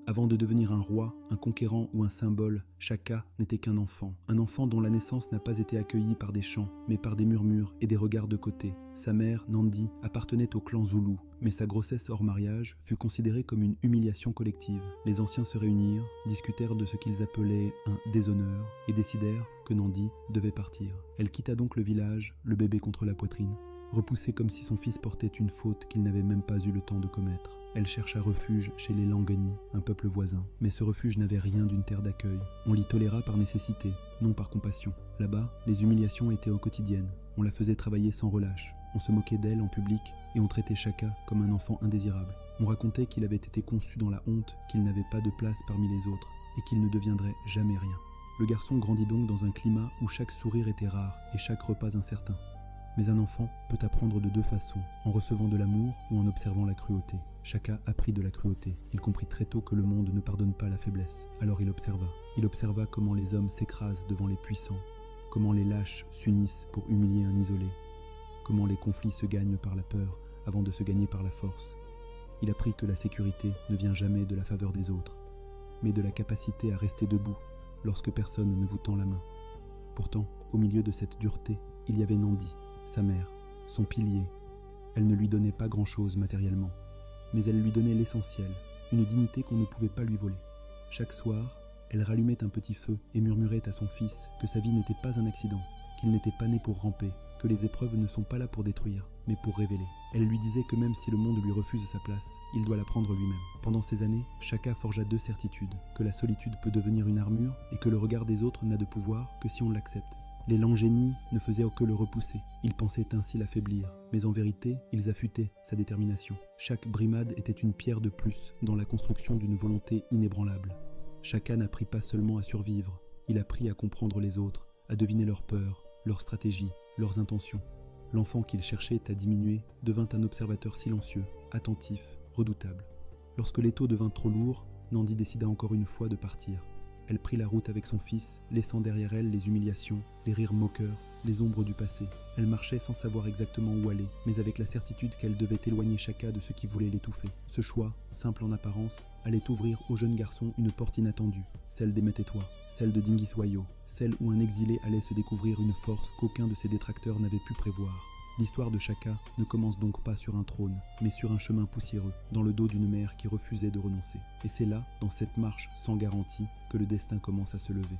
Avant de devenir un roi, un conquérant ou un symbole, Shaka n'était qu'un enfant. Un enfant dont la naissance n'a pas été accueillie par des chants, mais par des murmures et des regards de côté. Sa mère, Nandi, appartenait au clan Zoulou, mais sa grossesse hors mariage fut considérée comme une humiliation collective. Les anciens se réunirent, discutèrent de ce qu'ils appelaient un déshonneur et décidèrent que Nandi devait partir. Elle quitta donc le village, le bébé contre la poitrine, repoussée comme si son fils portait une faute qu'il n'avait même pas eu le temps de commettre. Elle chercha refuge chez les Langani, un peuple voisin. Mais ce refuge n'avait rien d'une terre d'accueil. On l'y toléra par nécessité, non par compassion. Là-bas, les humiliations étaient au quotidien. On la faisait travailler sans relâche. On se moquait d'elle en public et on traitait Shaka comme un enfant indésirable. On racontait qu'il avait été conçu dans la honte, qu'il n'avait pas de place parmi les autres et qu'il ne deviendrait jamais rien. Le garçon grandit donc dans un climat où chaque sourire était rare et chaque repas incertain. Mais un enfant peut apprendre de deux façons, en recevant de l'amour ou en observant la cruauté. Shaka apprit de la cruauté. Il comprit très tôt que le monde ne pardonne pas la faiblesse. Alors il observa. Il observa comment les hommes s'écrasent devant les puissants, comment les lâches s'unissent pour humilier un isolé, comment les conflits se gagnent par la peur avant de se gagner par la force. Il apprit que la sécurité ne vient jamais de la faveur des autres, mais de la capacité à rester debout lorsque personne ne vous tend la main. Pourtant, au milieu de cette dureté, il y avait Nandi, sa mère, son pilier. Elle ne lui donnait pas grand-chose matériellement, mais elle lui donnait l'essentiel, une dignité qu'on ne pouvait pas lui voler. Chaque soir, elle rallumait un petit feu et murmurait à son fils que sa vie n'était pas un accident, qu'il n'était pas né pour ramper, que les épreuves ne sont pas là pour détruire, mais pour révéler. Elle lui disait que même si le monde lui refuse sa place, il doit la prendre lui-même. Pendant ces années, Shaka forgea deux certitudes, que la solitude peut devenir une armure et que le regard des autres n'a de pouvoir que si on l'accepte. Les Langeni ne faisaient que le repousser. Ils pensaient ainsi l'affaiblir. Mais en vérité, ils affûtaient sa détermination. Chaque brimade était une pierre de plus dans la construction d'une volonté inébranlable. Shaka n'apprit pas seulement à survivre, il apprit à comprendre les autres, à deviner leurs peurs, leurs stratégies, leurs intentions. L'enfant qu'il cherchait à diminuer devint un observateur silencieux, attentif, redoutable. Lorsque l'étau devint trop lourd, Nandi décida encore une fois de partir. Elle prit la route avec son fils, laissant derrière elle les humiliations, les rires moqueurs, les ombres du passé. Elle marchait sans savoir exactement où aller, mais avec la certitude qu'elle devait éloigner Shaka de ce qui voulait l'étouffer. Ce choix, simple en apparence, allait ouvrir au jeune garçon une porte inattendue, celle des Metetua, celle de Dingiswayo, celle où un exilé allait se découvrir une force qu'aucun de ses détracteurs n'avait pu prévoir. L'histoire de Shaka ne commence donc pas sur un trône, mais sur un chemin poussiéreux, dans le dos d'une mère qui refusait de renoncer. Et c'est là, dans cette marche sans garantie, que le destin commence à se lever.